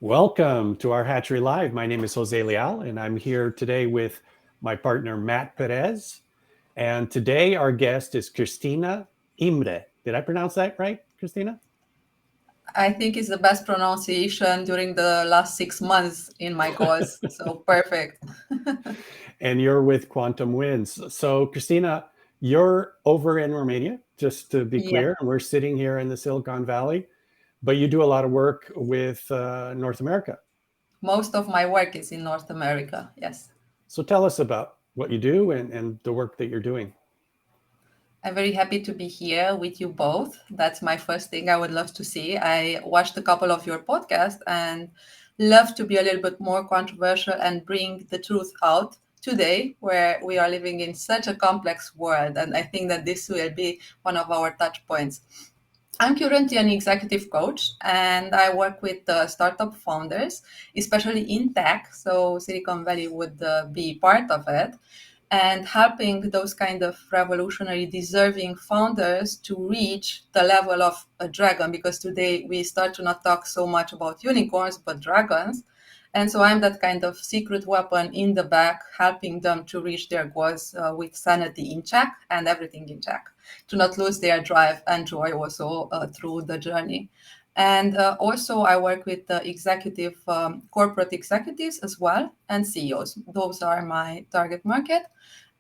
Welcome to our Hatchery Live. My name is Jose Leal, and I'm here today with my partner, Matt Perez. And today our guest is Cristina Imre. Did I pronounce that right, Cristina? I think it's the best pronunciation during the last 6 months in my course. So perfect. And you're with Quantum Winds. So, Cristina, you're over in Romania, just to be Yeah. clear, and we're sitting here in the Silicon Valley, but you do a lot of work with North America. Most of my work is in North America. Yes. So, tell us about what you do and the work that you're doing. I'm very happy to be here with you both. That's my first thing I would love to see. I watched a couple of your podcasts and love to be a little bit more controversial and bring the truth out today, where we are living in such a complex world. And I think that this will be one of our touch points. I'm currently an executive coach and I work with startup founders, especially in tech. So Silicon Valley would be part of it, and helping those kind of revolutionary, deserving founders to reach the level of a dragon. Because today we start to not talk so much about unicorns, but dragons. And so I'm that kind of secret weapon in the back, helping them to reach their goals with sanity in check and everything in check, to not lose their drive and joy also through the journey. And also, I work with corporate executives as well, and CEOs. Those are my target market,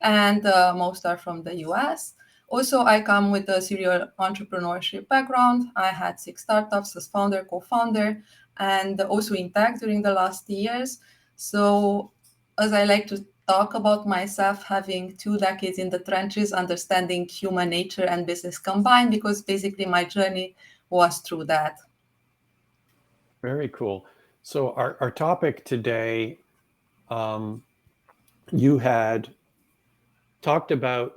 and most are from the US. Also, I come with a serial entrepreneurship background. I had 6 startups as founder, co-founder, and also in tech during the last years. So, as I like to talk about myself, having 2 decades in the trenches, understanding human nature and business combined, because basically my journey was through that. Very cool. So, our topic today, um, you had talked about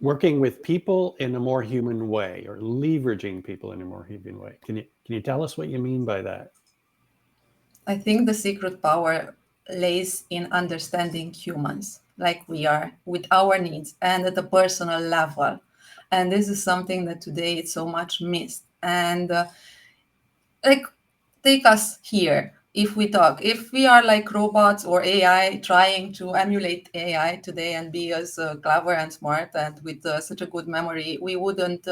working with people in a more human way or leveraging people in a more human way. Can you tell us what you mean by that? I think the secret power lays in understanding humans like we are, with our needs and at the personal level. And this is something that today it's so much missed. And like, take us here. If we are like robots or AI trying to emulate AI today and be as clever and smart and with such a good memory, we wouldn't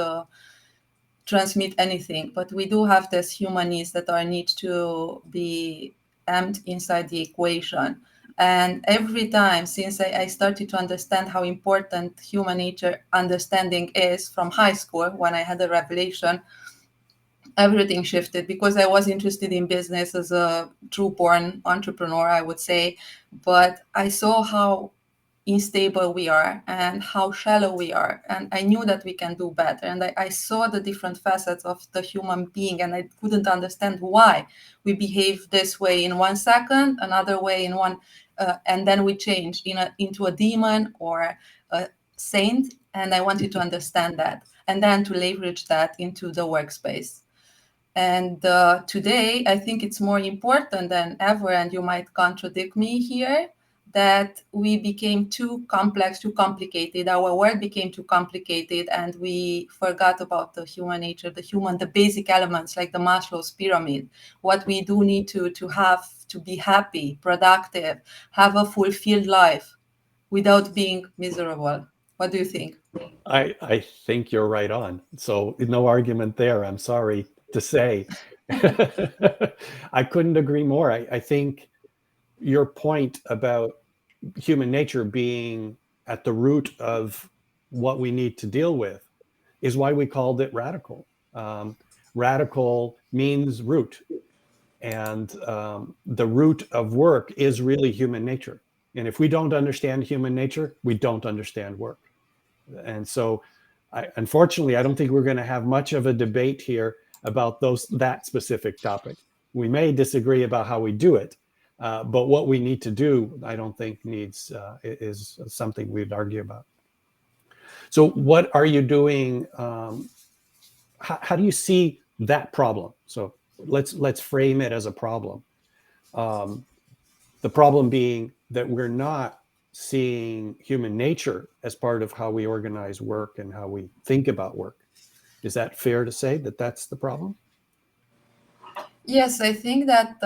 transmit anything. But we do have this human needs that are need to be amped inside the equation. And every time since I started to understand how important human nature understanding is from high school, when I had a revelation, everything shifted, because I was interested in business as a true born entrepreneur, I would say. But I saw how unstable we are and how shallow we are. And I knew that we can do better. And I saw the different facets of the human being, and I couldn't understand why we behave this way in 1 second, another way in one, and then we change into a demon or a saint. And I wanted to understand that and then to leverage that into the workspace. And today, I think it's more important than ever, and you might contradict me here, that we became too complex, too complicated. Our world became too complicated, and we forgot about the human nature, the basic elements like the Maslow's pyramid. What we do need to have to be happy, productive, have a fulfilled life without being miserable. What do you think? I think you're right on. So, no argument there. I'm sorry to say. I couldn't agree more. I think your point about human nature being at the root of what we need to deal with is why we called it radical. Radical means root, and the root of work is really human nature. And if we don't understand human nature, we don't understand work. And so, unfortunately, I don't think we're going to have much of a debate here about that specific topic. We may disagree about how we do it, but what we need to do, I don't think is something we'd argue about. So, what are you doing? How do you see that problem? So, let's frame it as a problem. Um, the problem being that we're not seeing human nature as part of how we organize work and how we think about work. Is that fair to say that that's the problem? Yes, I think that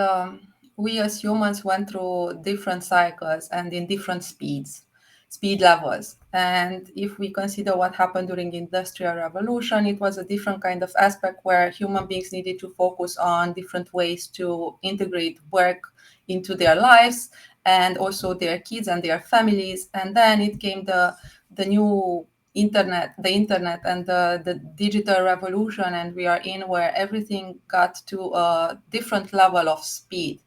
we as humans went through different cycles and in different speed levels. And if we consider what happened during the Industrial Revolution, it was a different kind of aspect where human beings needed to focus on different ways to integrate work into their lives and also their kids and their families. And then it came the new internet and the digital revolution, and we are in where everything got to a different level of speed,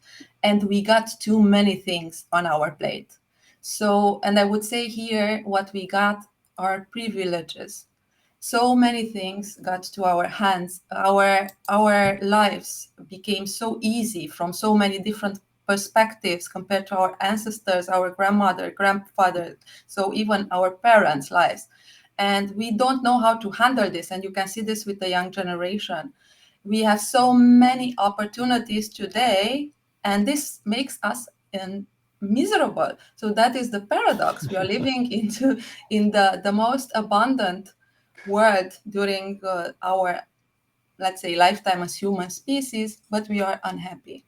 and we got too many things on our plate. So, and I would say here what we got are privileges. So many things got to our hands. Our lives became so easy from so many different perspectives compared to our ancestors, our grandmother, grandfather, so even our parents' lives. And we don't know how to handle this. And you can see this with the young generation. We have so many opportunities today, and this makes us miserable. So that is the paradox. We are living in the most abundant world during our, let's say, lifetime as human species, but we are unhappy.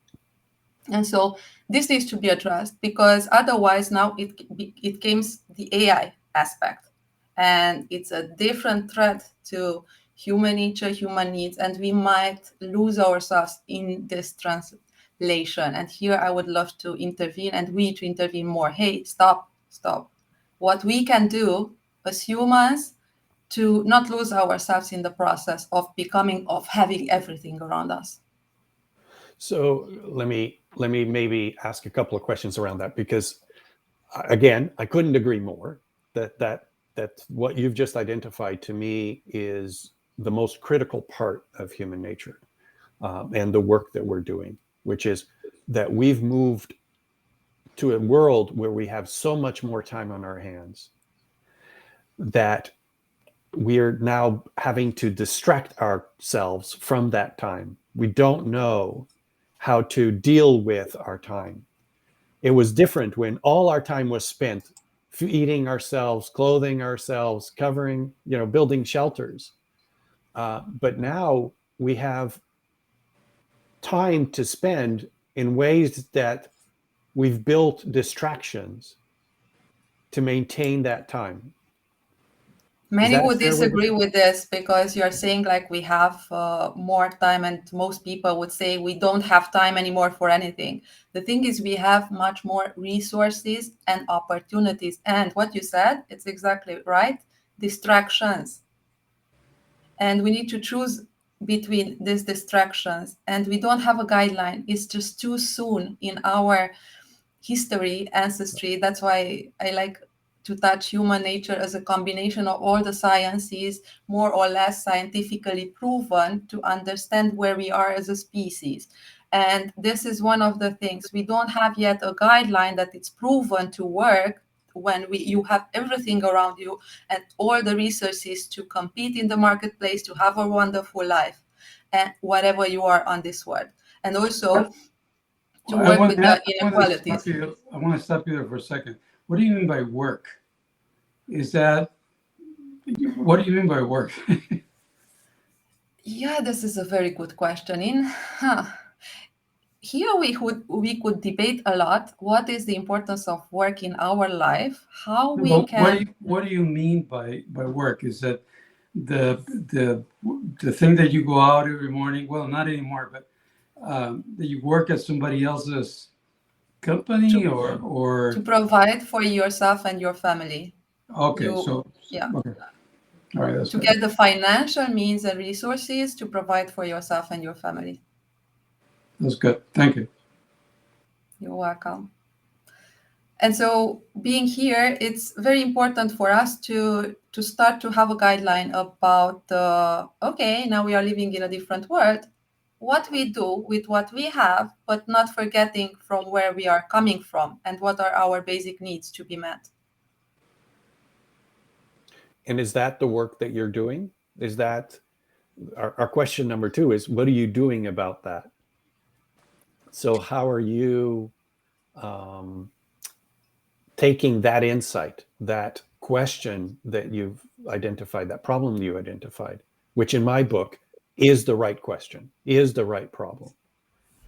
And so this needs to be addressed, because otherwise now it comes the AI aspect, and it's a different threat to human nature, human needs, and we might lose ourselves in this translation. And here I would love to intervene, and we to intervene more. Hey, stop, stop. What we can do as humans to not lose ourselves in the process of becoming, of having everything around us. So let me maybe ask a couple of questions around that, because again, I couldn't agree more that what you've just identified to me is the most critical part of human nature, and the work that we're doing, which is that we've moved to a world where we have so much more time on our hands that we're now having to distract ourselves from that time. We don't know how to deal with our time. It was different when all our time was spent feeding ourselves, clothing ourselves, covering, building shelters. But now we have time to spend in ways that we've built distractions to maintain that time. Is Many that a would fair way to? disagree with this, because you're saying like we have more time, and most people would say we don't have time anymore for anything. The thing is, we have much more resources and opportunities. And what you said, it's exactly right, distractions. And we need to choose between these distractions. And we don't have a guideline. It's just too soon in our history, ancestry. That's why I like to touch human nature as a combination of all the sciences, more or less scientifically proven, to understand where we are as a species. And this is one of the things. We don't have yet a guideline that it's proven to work when you have everything around you and all the resources to compete in the marketplace, to have a wonderful life, and whatever you are on this world. And also to I work want with to the I want to stop inequalities. you. I want to stop you there for a second. What do you mean by work? Is that what do you mean by work? Yeah, this is a very good question. Here we could debate a lot. What is the importance of work in our life? How we Well, can. what do you mean by work? Is that the the the thing that you go out every morning? Well, not anymore, but that you work at somebody else's company to or to provide for yourself and your family. okay, You, so yeah, okay, all right, that's to better. get the financial means and resources to provide for yourself and your family. That's good. Thank you. You're welcome. And so being here, it's very important for us to start to have a guideline about okay, now we are living in a different world, what we do with what we have, but not forgetting from where we are coming from and what are our basic needs to be met. And is that the work that you're doing? Is that our question number two is, what are you doing about that? So how are you um, taking that insight, that question that you've identified, that problem you identified, which in my book is the right question, is the right problem?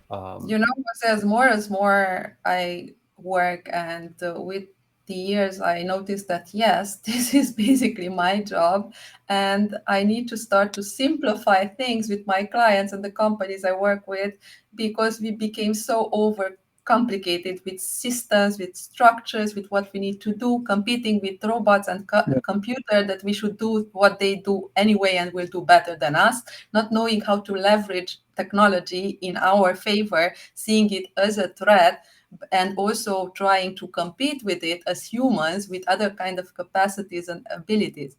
You know, as more I work, and with the years, I noticed that yes, this is basically my job, and I need to start to simplify things with my clients and the companies I work with, because we became so over complicated with systems, with structures, with what we need to do, competing with robots and computer, that we should do what they do anyway and will do better than us, not knowing how to leverage technology in our favor, seeing it as a threat, and also trying to compete with it as humans with other kind of capacities and abilities.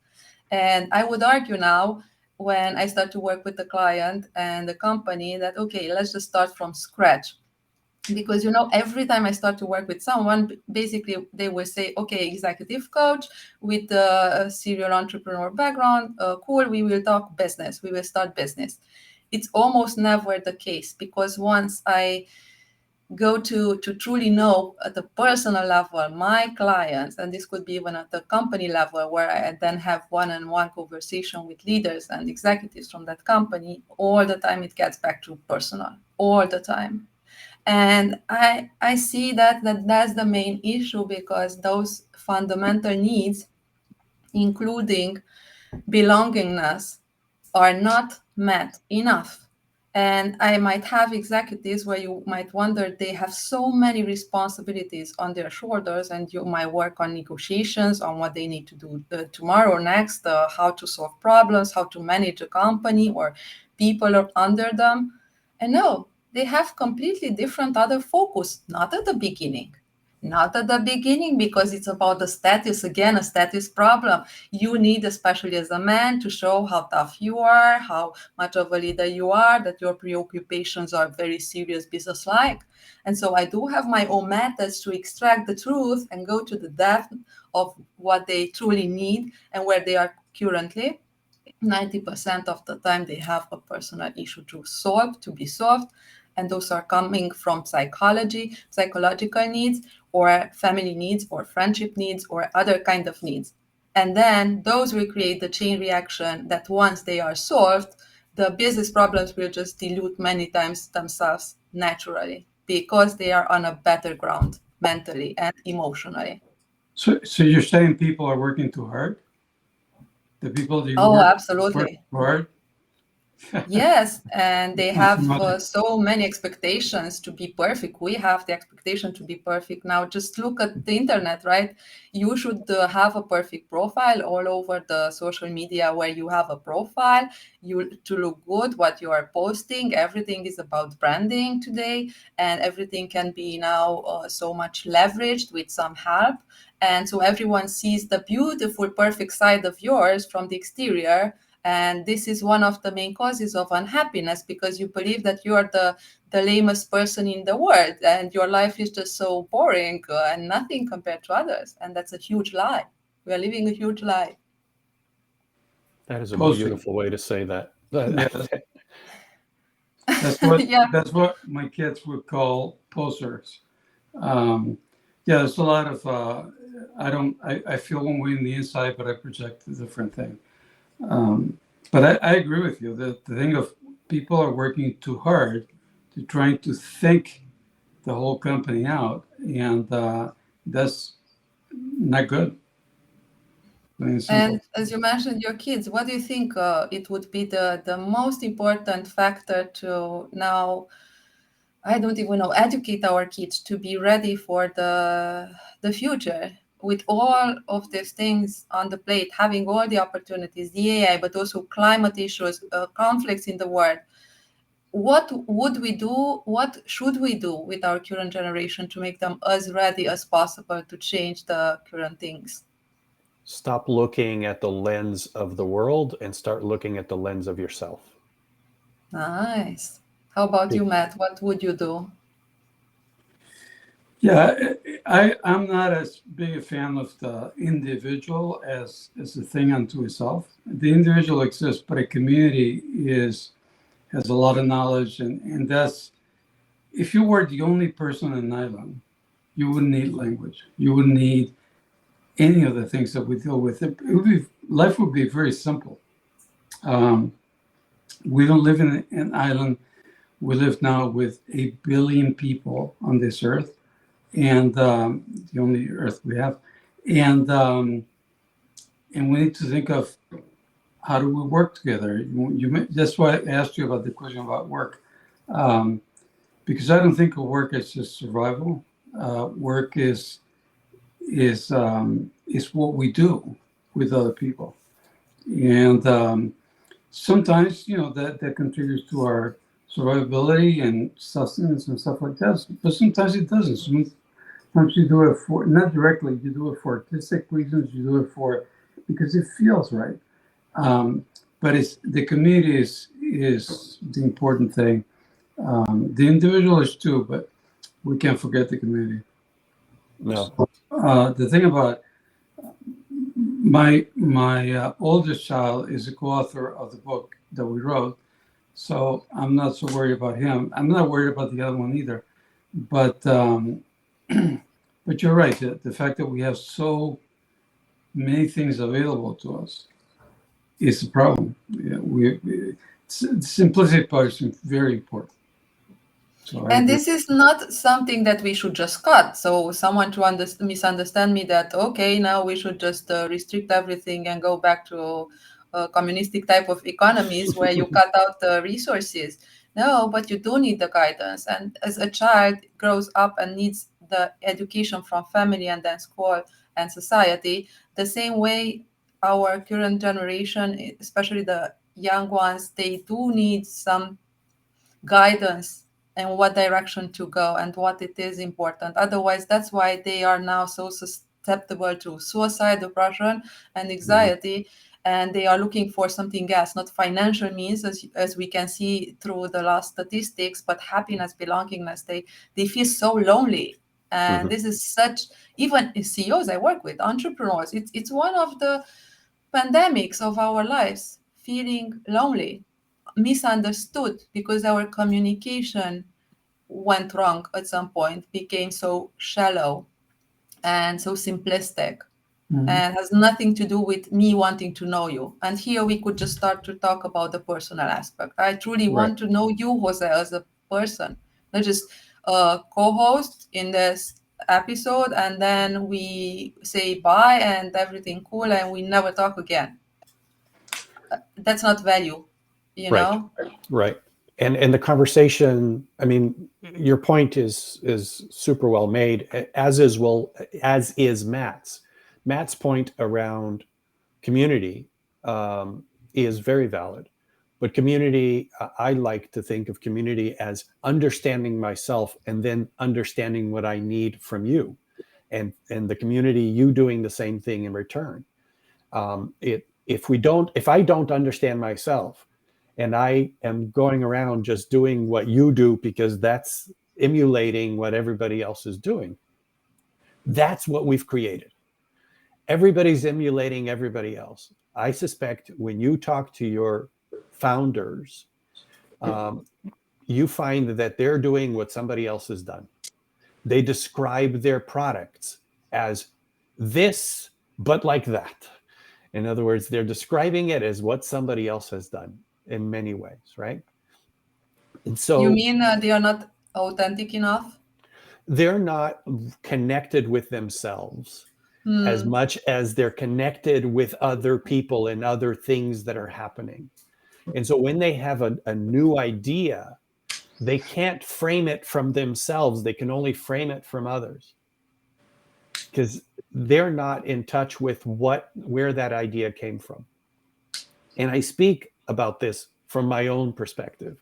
And I would argue now, when I start to work with the client and the company, that okay, let's just start from scratch. Because you know, every time I start to work with someone, basically they will say, okay, executive coach with a serial entrepreneur background, cool, we will talk business, we will start business. It's almost never the case, because once I go to truly know at the personal level my clients, and this could be even at the company level, where I then have one-on-one conversation with leaders and executives from that company, all the time it gets back to personal, all the time. And I see that's the main issue, because those fundamental needs, including belongingness, are not met enough. And I might have executives where you might wonder, they have so many responsibilities on their shoulders, and you might work on negotiations on what they need to do tomorrow or next, how to solve problems, how to manage a company or people under them. And no, they have completely different other focus, not at the beginning. Not at the beginning, because it's about the status, again, a status problem. You need, especially as a man, to show how tough you are, how much of a leader you are, that your preoccupations are very serious business-like. And so I do have my own methods to extract the truth and go to the depth of what they truly need and where they are currently. 90% of the time they have a personal issue to be solved, and those are coming from psychological needs, or family needs, or friendship needs, or other kind of needs. And then those will create the chain reaction that once they are solved, the business problems will just dilute many times themselves naturally, because they are on a better ground mentally and emotionally. So you're saying people are working too hard? The people that you Oh, work absolutely. too hard? Yes, and they have so many expectations to be perfect. We have the expectation to be perfect now. Just look at the internet, right? You should have a perfect profile all over the social media where you have a profile. You to look good, what you are posting. Everything is about branding today, and everything can be now so much leveraged with some help. And so everyone sees the beautiful, perfect side of yours from the exterior. And this is one of the main causes of unhappiness, because you believe that you are the lamest person in the world, and your life is just so boring and nothing compared to others. And that's a huge lie. We are living a huge lie. That is a Posing. beautiful way to say that. Yeah. Yeah. That's what my kids would call posers. Yeah, there's a lot of I feel one way in the inside, but I project a different thing. But I agree with you that the thing of people are working too hard to trying to think the whole company out, and that's not good. And as you mentioned, your kids, what do you think it would be the most important factor to now, I don't even know, educate our kids to be ready for the future, with all of these things on the plate, having all the opportunities, the AI, but also climate issues, conflicts in the world. What would we do? What should we do with our current generation to make them as ready as possible to change the current things? Stop looking at the lens of the world and start looking at the lens of yourself. Nice. How about you, Matt? What would you do? Yeah, I'm not as big a fan of the individual as a thing unto itself. The individual exists, but a community has a lot of knowledge, and that's, if you were the only person on an island, you wouldn't need language. You wouldn't need any of the things that we deal with. Life would be very simple. We don't live in an island We live now with 8 billion people on this earth, and the only earth we have. And we need to think of how do we work together. That's why I asked you about the question about work, because I don't think of work as just survival. Work is what we do with other people, and sometimes that contributes to our survivability and sustenance and stuff like that. But sometimes it doesn't. Sometimes you do it for not directly. You do it for artistic reasons. You do it for because it feels right. But it's the community is the important thing. The individual is too, but we can't forget the community. No. The thing about my oldest child is a co-author of the book that we wrote, so I'm not so worried about him. I'm not worried about the other one either. But but you're right. The fact that we have so many things available to us is a problem. Simplicity part is very important. So And this is not something that we should just cut. So someone to misunderstand me that, okay, now we should just restrict everything and go back to communistic type of economies where you cut out the resources. No, but you do need the guidance. And as a child grows up and needs the education from family and then school and society, the same way our current generation, especially the young ones, they do need some guidance and what direction to go and what it is important. Otherwise, that's why they are now so susceptible to suicide, depression, and anxiety. And they are looking for something else, not financial means, as we can see through the last statistics, but happiness, belongingness. They feel so lonely. And this is such, even CEOs I work with, entrepreneurs, it's one of the pandemics of our lives, feeling lonely, misunderstood because our communication went wrong at some point, became so shallow and so simplistic, and has nothing to do with me wanting to know you. And here we could just start to talk about the personal aspect. I truly want to know you, Jose, as a person, not just a co-host in this episode and then we say bye and everything cool and we never talk again. That's not value, you know? Right. And the conversation, I mean, your point is super well made, as is Matt's. Matt's point around community is very valid. But community, I like to think of community as understanding myself and then understanding what I need from you, and the community, you doing the same thing in return. If I don't understand myself, and I am going around just doing what you do because that's emulating what everybody else is doing, that's what we've created. Everybody's emulating everybody else. I suspect when you talk to your founders, you find that they're doing what somebody else has done. They describe their products as this, but like that. In other words, they're describing it as what somebody else has done in many ways, right? And so you mean they are not authentic enough? They're not connected with themselves as much as they're connected with other people and other things that are happening. And so when they have a new idea, they can't frame it from themselves. They can only frame it from others because they're not in touch with where that idea came from. And I speak about this from my own perspective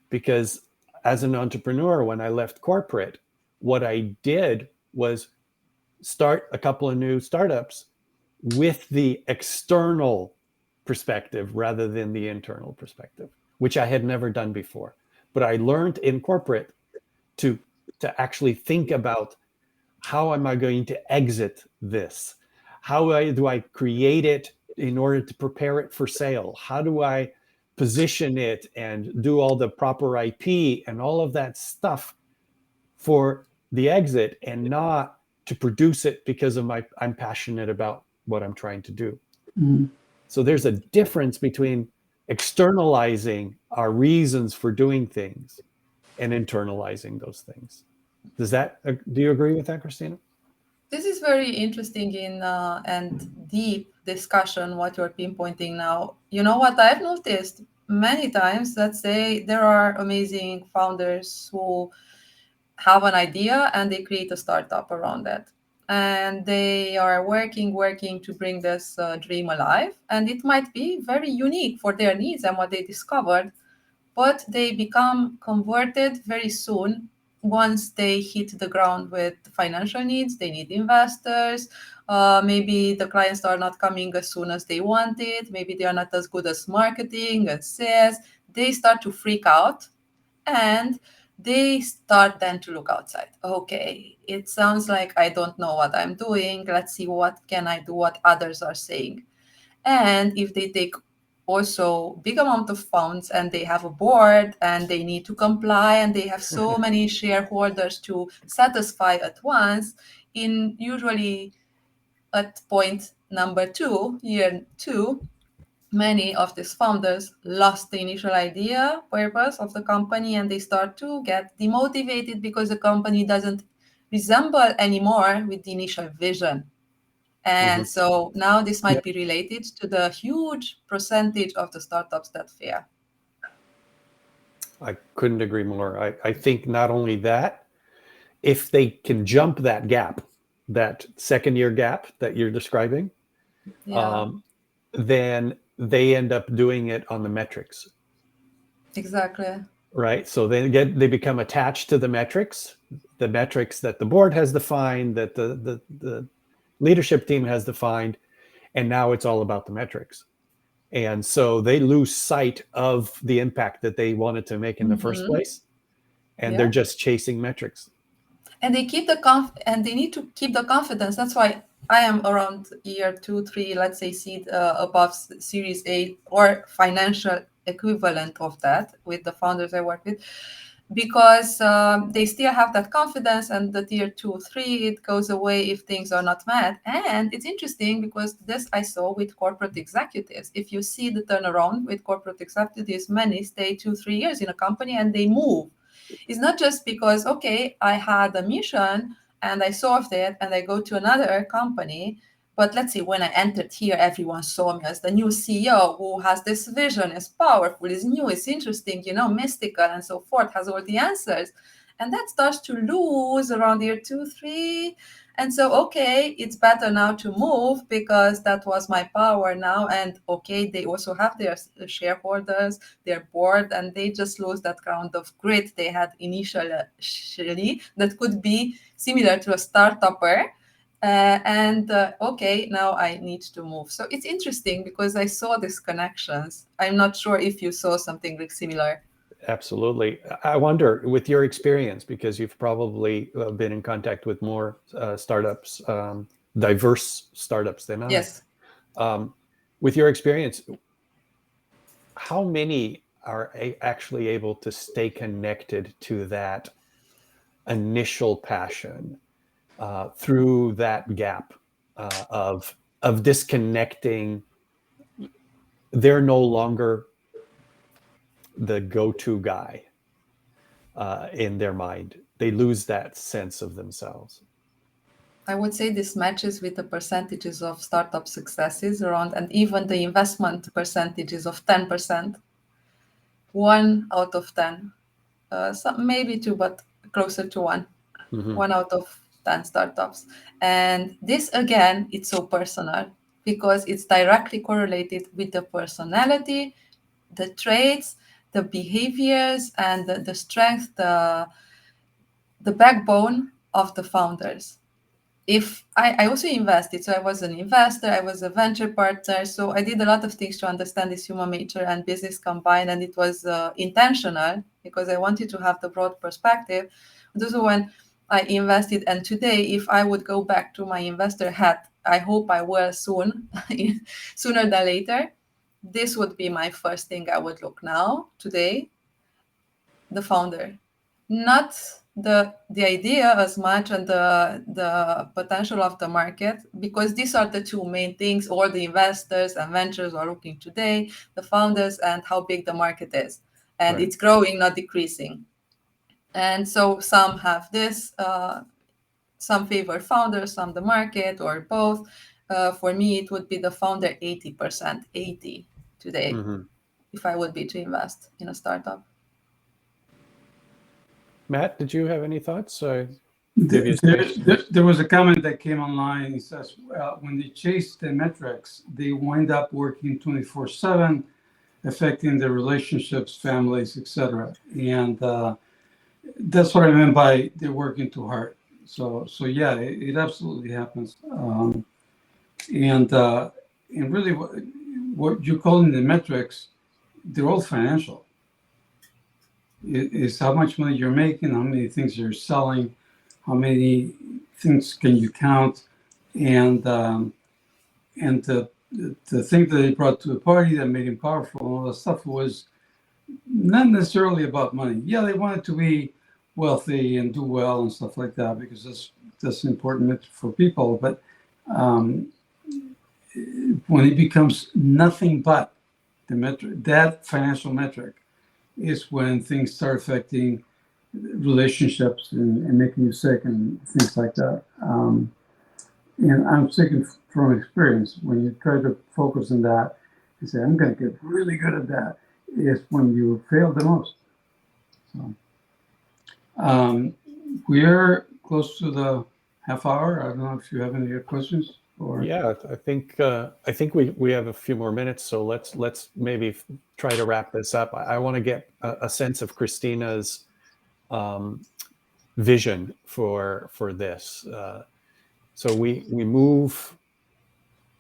because as an entrepreneur, when I left corporate, what I did was start a couple of new startups with the external perspective rather than the internal perspective, which I had never done before. But I learned in corporate to actually think about, how am I going to exit this? How do I create it in order to prepare it for sale? How do I position it and do all the proper IP and all of that stuff for the exit, and not to produce it because I'm passionate about what I'm trying to do. So there's a difference between externalizing our reasons for doing things and internalizing those things. Do you agree with that, Cristina? This is very interesting and deep discussion, what you're pinpointing now. You know what I've noticed many times, let's say there are amazing founders who have an idea and they create a startup around it. And they are working to bring this dream alive. And it might be very unique for their needs and what they discovered, but they become converted very soon once they hit the ground with financial needs. They need investors. Maybe the clients are not coming as soon as they wanted. Maybe they are not as good as marketing and sales. They start to freak out and they start then to look outside. Okay, it sounds like I don't know what I'm doing. Let's see what can I do, what others are saying. And if they take also big amount of funds and they have a board and they need to comply and they have so many shareholders to satisfy at once, in usually at point number 2, year 2, many of these founders lost the initial idea, purpose of the company, and they start to get demotivated because the company doesn't resemble anymore with the initial vision. And so now this might be related to the huge percentage of the startups that fail. I couldn't agree more. I think not only that, if they can jump that gap, that second year gap that you're describing, then they end up doing it on the metrics. Exactly. Right. So they become attached to the metrics that the board has defined, that the leadership team has defined, and now it's all about the metrics. And so they lose sight of the impact that they wanted to make in the first place, and they're just chasing metrics. And they keep and they need to keep the confidence. That's why I am around year 2, 3, let's say seed above Series A or financial equivalent of that with the founders I work with, because they still have that confidence, and the tier 2, 3, it goes away if things are not met. And it's interesting because this I saw with corporate executives. If you see the turnaround with corporate executives, many stay 2, 3 years in a company and they move. It's not just because, okay, I had a mission and I solved it and I go to another company. But let's see, when I entered here, everyone saw me as the new CEO who has this vision, is powerful, is new, is interesting, mystical and so forth, has all the answers. And that starts to lose around year 2, 3. And so, okay, it's better now to move because that was my power now. And okay, they also have their shareholders, their board, and they just lose that ground of grit they had initially that could be similar to a startupper. Okay, now I need to move. So it's interesting because I saw these connections. I'm not sure if you saw something like similar. Absolutely. I wonder, with your experience, because you've probably been in contact with more startups, diverse startups than I. Yes. With your experience, how many are actually able to stay connected to that initial passion through that gap of disconnecting? They're no longer the go-to guy in their mind. They lose that sense of themselves. I would say this matches with the percentages of startup successes around, and even the investment percentages of 10%. 1 out of 10. Some, maybe 2, but closer to 1. 1 out of 10 startups. And this, again, it's so personal because it's directly correlated with the personality, the traits, the behaviors, and the strength, the backbone of the founders. If I also invested, so I was an investor, I was a venture partner, so I did a lot of things to understand this human nature and business combined, and it was intentional because I wanted to have the broad perspective. But also when I invested, and today, if I would go back to my investor hat, I hope I will soon, sooner than later, this would be my first thing I would look now, today, the founder. Not the idea as much and the potential of the market, because these are the two main things all the investors and ventures are looking today, the founders and how big the market is. And Right. it's growing, not decreasing. And so some have this, some favor founders, some the market, or both. For me, it would be the founder 80%, 80 today, Mm-hmm. if I would be to invest in a startup. Matt, did you have any thoughts? There was a comment that came online. It says, when they chase the metrics, they wind up working 24/7, affecting their relationships, families, etc. And that's what I meant by they're working too hard. So yeah, it absolutely happens. And really, what you're calling the metrics, they're all financial. It's how much money you're making, how many things you're selling, how many things can you count, and the thing that they brought to the party that made him powerful and all that stuff was not necessarily about money. Yeah, they wanted to be wealthy and do well and stuff like that because that's important for people. But when it becomes nothing but the metric, that financial metric, is when things start affecting relationships and making you sick and things like that. And I'm speaking from experience. When you try to focus on that and say, I'm going to get really good at that, is when you fail the most. So we're close to the half hour. I don't know if you have any questions. Yeah, I think we have a few more minutes, so let's maybe try to wrap this up. I want to get a sense of Cristina's vision for this. So we move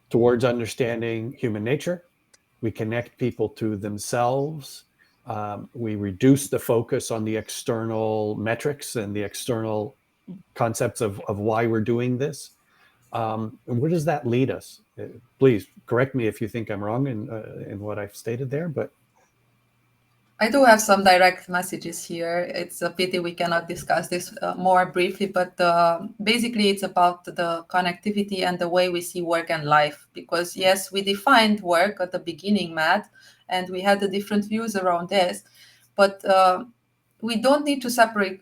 towards understanding human nature. We connect people to themselves. We reduce the focus on the external metrics and the external concepts of why we're doing this. And where does that lead us? Please correct me if you think I'm wrong in what I've stated there, but I do have some direct messages here. It's a pity we cannot discuss this more briefly, but basically it's about the connectivity and the way we see work and life. Because yes, we defined work at the beginning, Matt, and we had the different views around this, but we don't need to separate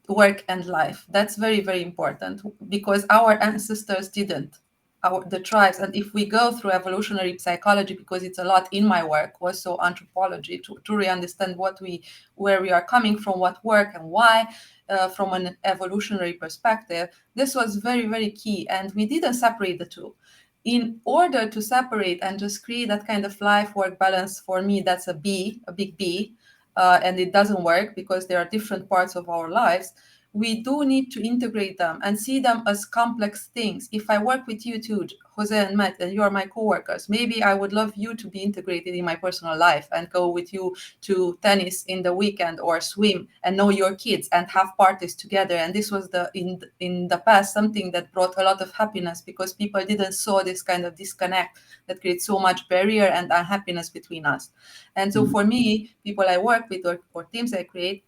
work and life. That's very, very important because our ancestors didn't. The tribes, and if we go through evolutionary psychology, because it's a lot in my work, also anthropology, to really understand where we are coming from, what work and why, from an evolutionary perspective, this was very, very key, and we didn't separate the two. In order to separate and just create that kind of life-work balance, for me, that's a big B, and it doesn't work because there are different parts of our lives. We do need to integrate them and see them as complex things. If I work with you too, Jose and Matt, and you are my coworkers, maybe I would love you to be integrated in my personal life and go with you to tennis in the weekend or swim and know your kids and have parties together. And this was in the past something that brought a lot of happiness because people didn't saw this kind of disconnect that creates so much barrier and unhappiness between us. And so for me, people I work with or teams I create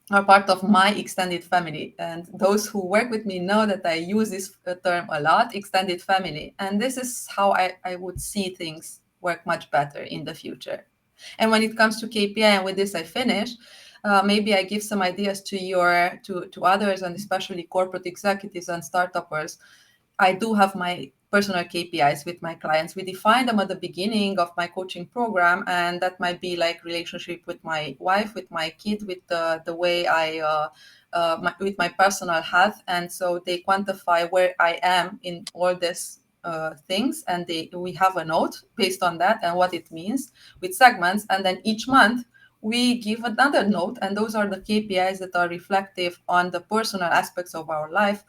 are part of my extended family. And those who work with me know that I use this term a lot, extended family. And this is how I would see things work much better in the future. And when it comes to KPI, and with this I finish, maybe I give some ideas to others, and especially corporate executives and startuppers. I do have my personal KPIs with my clients. We define them at the beginning of my coaching program, and that might be like relationship with my wife, with my kid, with the way with my personal health. And so they quantify where I am in all this things, and we have a note based on that and what it means with segments. And then each month we give another note, and those are the KPIs that are reflective on the personal aspects of our life.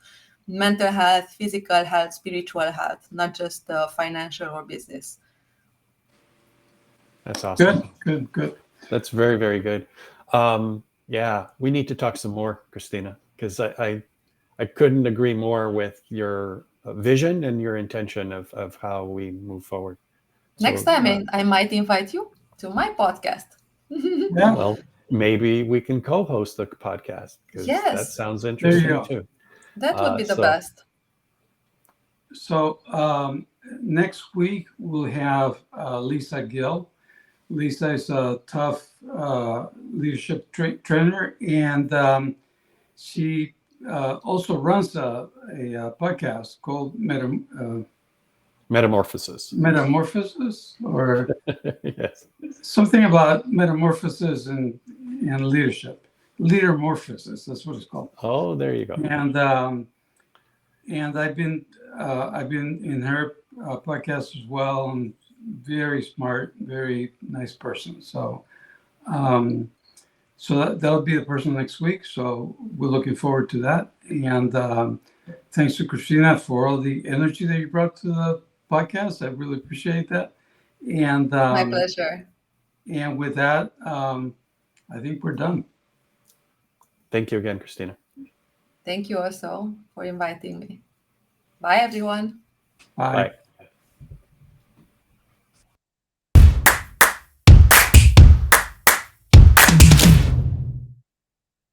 Mental health, physical health, spiritual health, not just financial or business. That's awesome. Good. That's very, very good. Yeah, we need to talk some more, Cristina, because I couldn't agree more with your vision and your intention of how we move forward. Next time, I might invite you to my podcast. Yeah. Well, maybe we can co-host the podcast, because that Yes, sounds There you interesting go. too. that would be the So- best. So next week we'll have Lisa Gill. Lisa is a tough leadership trainer, and she also runs a podcast called Metamorphosis. Metamorphosis, or Yes. something about metamorphosis and leadership. Leadermorphosis, that's what it's called. Oh, there you go. And I've been in her podcast as well, and very smart, very nice person. So that'll be the person next week. So we're looking forward to that. And thanks to Cristina for all the energy that you brought to the podcast. I really appreciate that. And My pleasure. And with that, I think we're done. Thank you again, Cristina. Thank you also for inviting me. Bye, everyone. Bye. Bye.